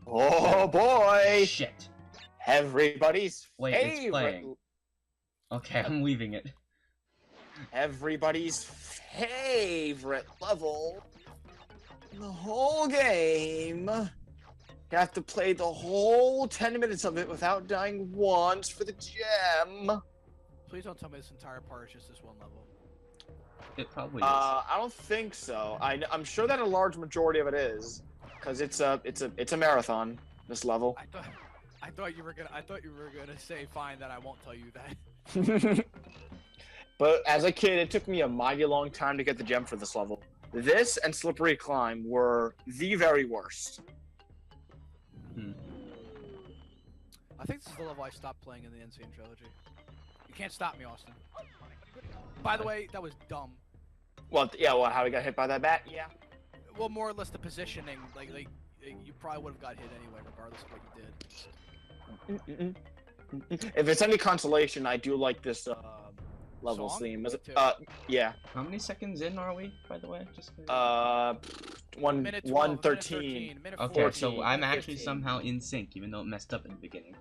Oh boy! Shit. Everybody's Wait, it's favorite. playing. Okay, I'm leaving it. Everybody's favorite level in the whole game. You have to play the whole 10 minutes of it without dying once for the gem. Please don't tell me this entire part is just this one level. It probably is. I don't think so. I'm sure that a large majority of it is, because it's a marathon. This level. I thought you were gonna say fine that I won't tell you that. But as a kid, it took me a mighty long time to get the gem for this level. This and Slippery Climb were the very worst. I think this is the level I stopped playing in the Insane Trilogy. You can't stop me, Austin. By the way, that was dumb. Well, yeah, well, how he got hit by that bat? Yeah. Well, more or less the positioning, like you probably would have got hit anyway, regardless of what you did. If it's any consolation, I do like this level Song? theme. Yeah. How many seconds in are we, by the way? Just 1:13. Okay, 14, so I'm actually 15. somehow in sync, even though it messed up in the beginning.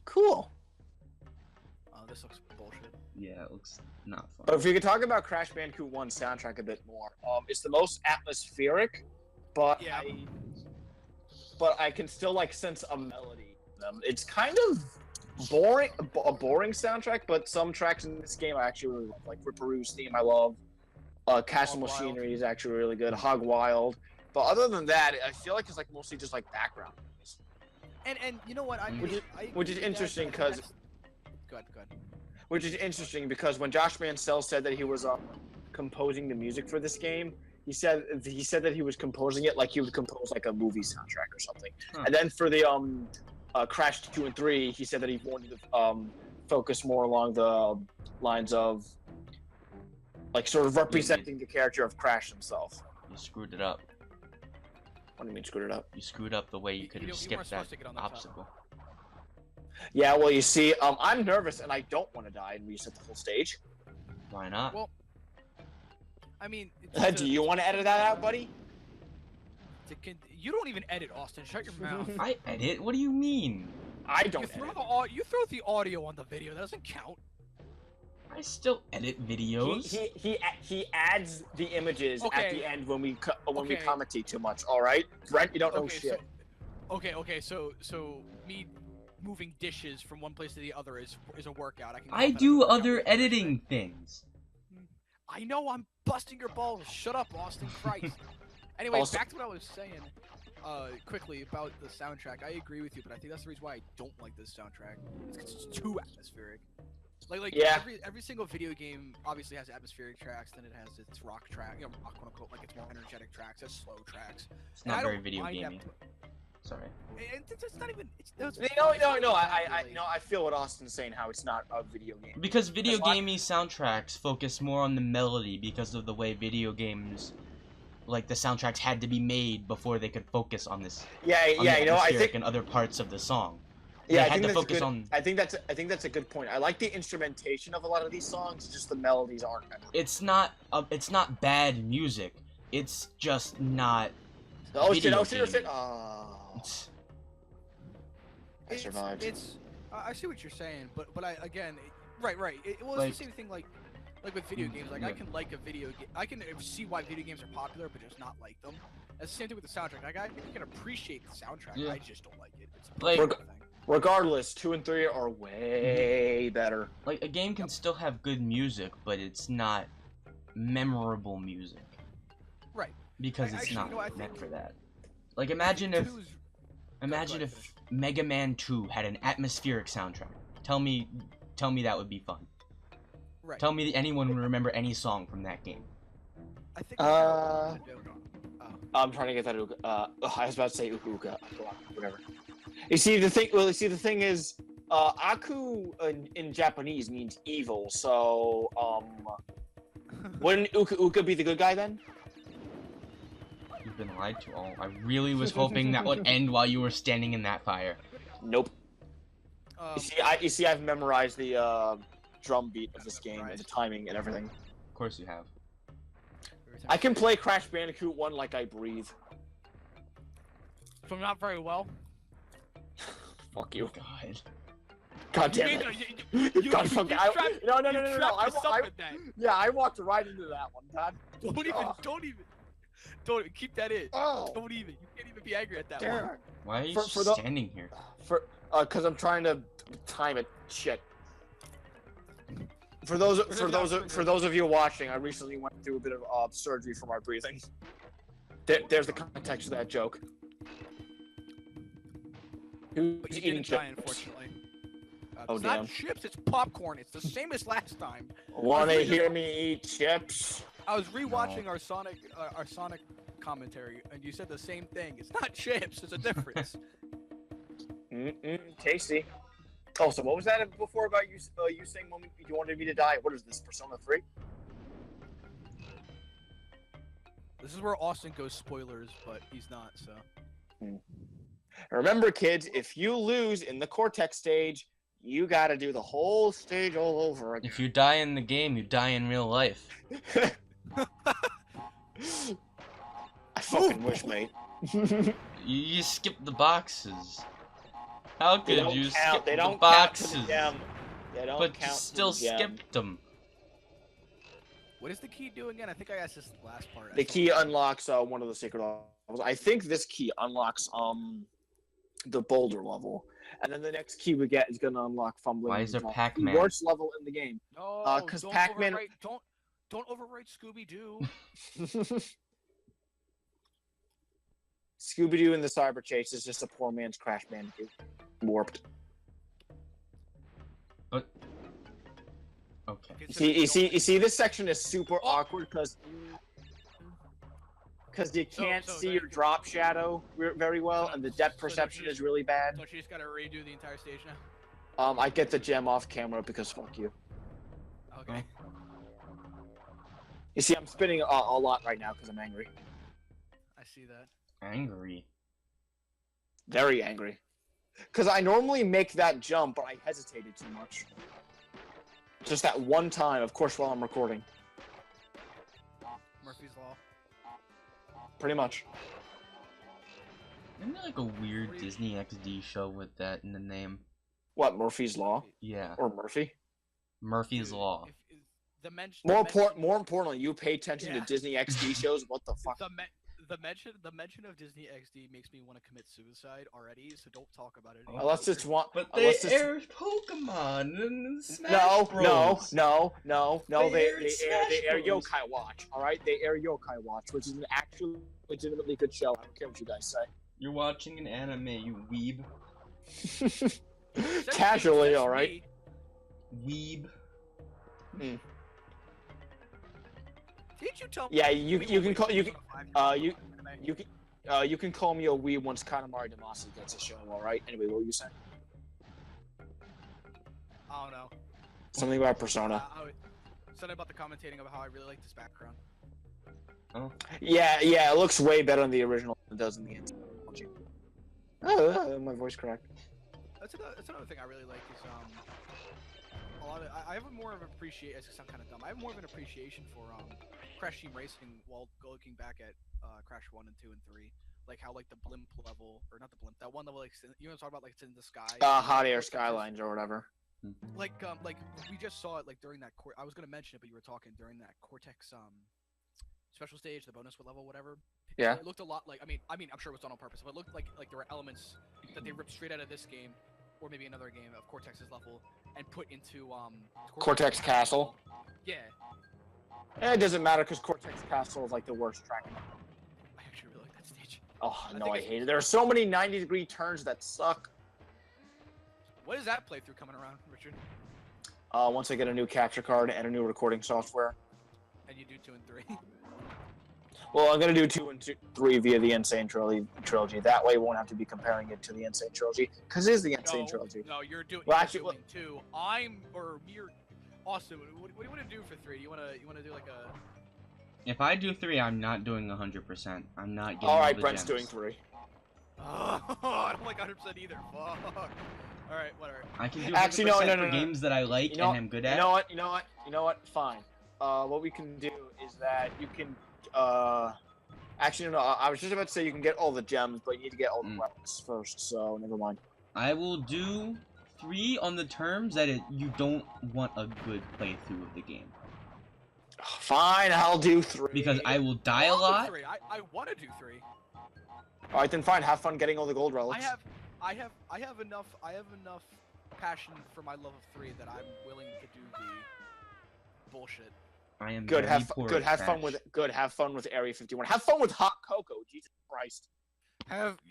Cool. Oh, this looks bullshit. Yeah, it looks not fun. But if we could talk about Crash Bandicoot 1 soundtrack a bit more, it's the most atmospheric, but Yeah. I can still like sense a melody in them. It's kind of boring, a boring soundtrack, but some tracks in this game I actually really love. Like Ripperoo's theme, I love. Castle Hog Wild. Machinery is actually really good. Hog Wild, but other than that, I feel like it's like mostly just like background noise. And you know what? Which is interesting because. Go ahead. Which is interesting because when Josh Mansell said that he was composing the music for this game, he said that he was composing it like he would compose like a movie soundtrack or something. Huh. And then for the Crash 2 and 3, he said that he wanted to focus more along the lines of like sort of representing the character of Crash himself. You screwed it up. What do you mean screwed it up? You screwed up the way you could have weren't skipped that supposed to get on the top. obstacle. Yeah, well, you see, I'm nervous and I don't want to die and reset the whole stage. Why not? Well, I mean, Do you want to edit that out, buddy? you don't even edit, Austin. Shut your mouth. I edit? What do you mean? I don't You edit. you throw the audio on the video. That doesn't count. I still edit videos. He adds the images at Okay. the end when we we Okay. commentate too much. All right, Brent, you don't know shit. So me moving dishes from one place to the other is a workout. I do other editing things. I know, I'm busting your balls. Shut up, Austin Christ. Anyway, Also- back to what I was saying. Quickly about the soundtrack. I agree with you, but I think that's the reason why I don't like this soundtrack. It's 'cause it's too atmospheric. Like Yeah. every single video game obviously has atmospheric tracks, then it has its rock track, rock quote unquote, like it's more energetic tracks, has slow tracks. It's And I not very don't video mind that gamey. Sorry. And it's not even. No, really. I feel what Austin's saying. How it's not a video game. Because video That's why- gamey soundtracks focus more on the melody because of the way video games, like the soundtracks had to be made before they could focus on this. Yeah, On yeah. the You know, I atmospheric think. and other parts of the song. Yeah, They I had think to that's focus good. on. I think that's a good point. I like the instrumentation of a lot of these songs. Just the melodies aren't. It's not bad music. It's just not. Oh shit! Video Oh shit! Oh shit! gamey. Oh, It's, I survived. I see what you're saying, but right. It's Like- the same thing like with video games. Like I yeah. can like a video game. I can see why video games are popular, but just not like them. That's the same thing with the soundtrack. Like I can appreciate the soundtrack. Yeah. I just don't like it. It's a Like- personal thing. Regardless, 2 and 3 are way better. like a game can still have good music, but it's not memorable music. Right. Because it's Actually, not you know, I meant think- for that. Like imagine if Two's- imagine ahead, if finish. Mega Man 2 had an atmospheric soundtrack. Tell me that would be fun. Right. Tell me that anyone would remember any song from that game. I think. I'm trying to get that. I was about to say Ukuka. Whatever. You see the thing. Well, you see the thing is, Aku in Japanese means evil. So, wouldn't Uka be the good guy then? You've been lied to all. I really was hoping that would end while you were standing in that fire. Nope. You see, I've memorized the drum beat of this game and the timing and everything. Of course you have. I can play Crash Bandicoot 1 like I breathe. So not very well. Fuck you. God. God damn it. God, fuck it. No. Yeah, I walked right into that one, God. Don't even keep that in. Oh. Don't even. You can't even be angry at that Damn. one. Why are you For standing here? Cause I'm trying to time it. Shit. For those of you watching, I recently went through a bit of surgery for my breathing. There's the context of that joke. Who's But you eating didn't die, chips? unfortunately. Oh, It's damn. not chips, it's popcorn. It's the same as last time. Wanna hear me eat chips? I was rewatching our Sonic commentary, and you said the same thing. It's not chips. There's a difference. Tasty. Oh, so what was that before about you? You saying you wanted me to die? What is this, Persona 3? This is where Austin goes spoilers, but he's not. So. Remember, kids, if you lose in the Cortex stage, you gotta do the whole stage all over again. If you die in the game, you die in real life. I fucking wish, mate. You skip the boxes. How could you skip they don't the boxes? Count to the gem. They don't But count you still to the gem. skipped them. What does the key do again? I think I asked this last part. The key unlocks one of the secret levels. I think this key unlocks the boulder level, and then the next key we get is gonna unlock fumbling. Why is there the Pac-Man? worst level in the game. No, Because don't Pac-Man. don't overwrite Scooby-Doo. Scooby-Doo in the Cyber Chase is just a poor man's Crash Bandicoot. Warped. But okay. You see, this section is super awkward because you can't see your drop shadow very well, and the depth perception is really bad. Don't you just gotta redo the entire stage now? I get the gem off camera because fuck you. Okay. You see, I'm spinning a lot right now because I'm angry. I see that. Angry. Very angry. Because I normally make that jump, but I hesitated too much. Just that one time, of course, while I'm recording. Murphy's Law. Pretty much. Isn't there like a weird Disney XD show with that in the name? What, Murphy's Law? Yeah. Or Murphy? Murphy's Law. More importantly, you pay attention to Disney XD shows. What the fuck? The mention of Disney XD makes me want to commit suicide already. So don't talk about it anymore. Unless it's one. But they air Pokemon and Smash Bros. No. They air Bros. Yokai Watch. All right, they air Yokai Watch, which is an actually legitimately good show. I don't care what you guys say. You're watching an anime, you weeb. Casually, all right. Weeb. Mm. Didn't you tell me? Yeah, you can call you can call me a weeb once Kanamari Damacy gets a show. All right. Anyway, what were you saying? I don't know. Something about Persona. Something about the commentating about how I really like this background. Oh. Yeah, it looks way better in the original than it does in the anthology. Oh, my voice cracked. That's another thing I really like is a lot of I have more of an appreciation. It sounds kind of dumb. I have more of an appreciation for Crash Team Racing while looking back at Crash 1 and 2 and 3. Like how like the blimp level, or not the blimp, that one level, like you know what I'm talking about, like it's in the sky. Hot Air Skylines or whatever. Like we just saw it like during that I was gonna mention it, but you were talking during that Cortex special stage, the bonus level, whatever. Yeah. It looked a lot like I mean I'm sure it was done on purpose, but it looked like there were elements that they ripped straight out of this game, or maybe another game of Cortex's level, and put into Cortex Castle. Yeah. It doesn't matter because Cortex Castle is like the worst track. I actually really like that stage. Oh no, I hate it. There are so many 90-degree turns that suck. What is that playthrough coming around, Richard? Once I get a new capture card and a new recording software. And you do 2 and 3. Well, I'm gonna do 2 and 3 via the Insane Trilogy. That way, we won't have to be comparing it to the Insane Trilogy, because it is the Insane Trilogy. No, you're doing. Well, you're actually, doing 2. You're Austin. What do you want to do for 3? You want to do like a? If I do 3, I'm not doing 100%. I'm not getting. All right, the Brent's gems. doing 3. Oh, I don't like 100% either. Fuck. All right, whatever. I can do 100% Actually, no, for games that I like and I'm good at. You know what? Fine. What we can do is that you can. Actually, no. I was just about to say you can get all the gems, but you need to get all the weapons first. So never mind. I will do 3 on the terms that you don't want a good playthrough of the game. Fine, I'll do 3. Because I will die a I'll do lot. 3. I want to do 3. All right, then fine. Have fun getting all the gold relics. I have enough passion for my love of 3 that I'm willing to do the bullshit. I am Good. very poor at Have trash. fun with Have fun with Area 51. Have fun with Hot Cocoa. Jesus Christ.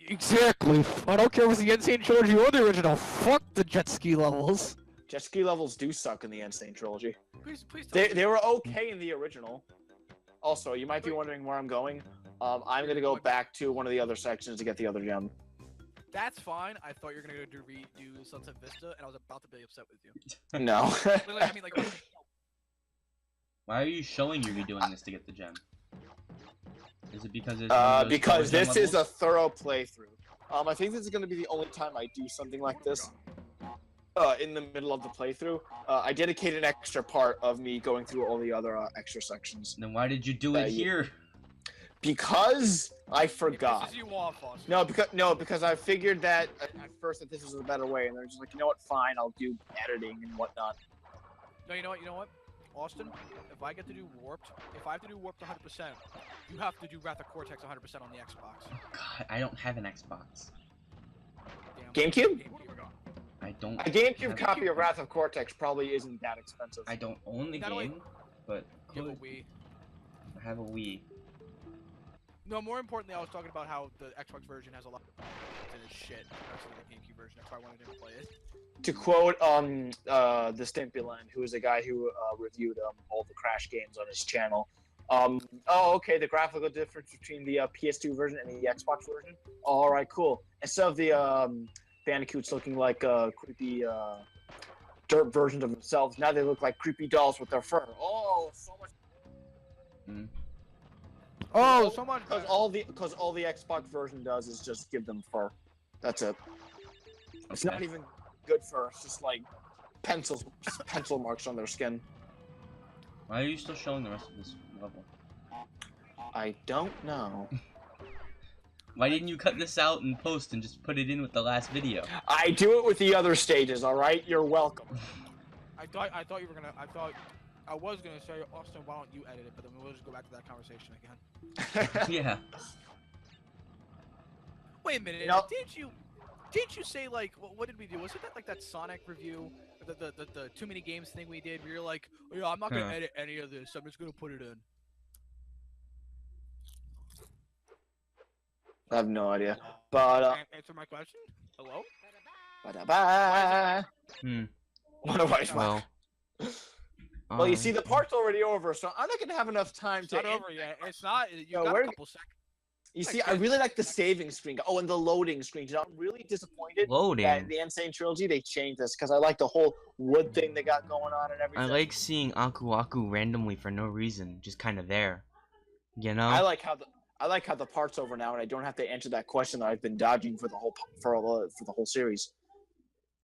Exactly. I don't care if it's the Insane Trilogy or the original. Fuck the jet ski levels. Jet ski levels do suck in the Insane Trilogy. Please tell me. They were okay in the original. Also, you might be wondering where I'm going. I'm gonna go back to one of the other sections to get the other gem. That's fine. I thought you were gonna go redo Sunset Vista, and I was about to be upset with you. No. Literally, I mean, like, Why are you showing you're doing this to get the gem? Is it because it's because this is a thorough playthrough. I think this is gonna be the only time I do something like this. In the middle of the playthrough, I dedicate an extra part of me going through all the other extra sections. Then why did you do it here? Because I forgot. Pisses you off, Austin. Because I figured that at first that this was a better way, and they're just like, you know what, fine, I'll do editing and whatnot. No, you know what, Austin? If I get to do Warped, if I have to do Warped 100%, you have to do Wrath of Cortex 100% on the Xbox. God, I don't have an Xbox. Damn. GameCube? I don't. A GameCube have copy of Wrath of Cortex probably isn't that expensive. I don't own the Not only- game, but You have a could. Wii. I have a Wii. No, more importantly, I was talking about how the Xbox version has a lot of shit compared to the GameCube version. That's why I wanted to play it. To quote the Stimpyland, who is a guy who reviewed all the Crash games on his channel. Oh, okay, the graphical difference between the PS2 version and the Xbox version. All right, cool. Instead of the Bandicoots looking like creepy dirt versions of themselves, now they look like creepy dolls with their fur. Oh, so much. Mm. Oh, so much. Because all the Xbox version does is just give them fur. That's it. It's not even good fur. It's just like pencil marks on their skin. Why are you still showing the rest of this level? I don't know. Why didn't you cut this out and post and just put it in with the last video? I do it with the other stages. All right, you're welcome. I thought you were gonna. I was gonna say, Austin, why don't you edit it? But then we'll just go back to that conversation again. Yeah. Wait a minute. No. Didn't you say, like, what did we do? Was it that, like, that Sonic review, the too many games thing we did? We were like, oh, yeah, I'm not gonna edit any of this. I'm just gonna put it in. I have no idea. But Answer my question. Hello. ba-da-ba. What do I Well. Well, you see, the part's already over, so I'm not gonna have enough time It's to. not over yet. It's not. You No, got we're- a couple seconds. You see, I really like the saving screen. Oh, and the loading screen. You know, I'm really disappointed that Loading. the Insane Trilogy they changed this because I like the whole wood thing they got going on and I everything. like seeing Aku Aku randomly for no reason, just kind of there. You know? I like how the part's over now, and I don't have to answer that question that I've been dodging for the whole series.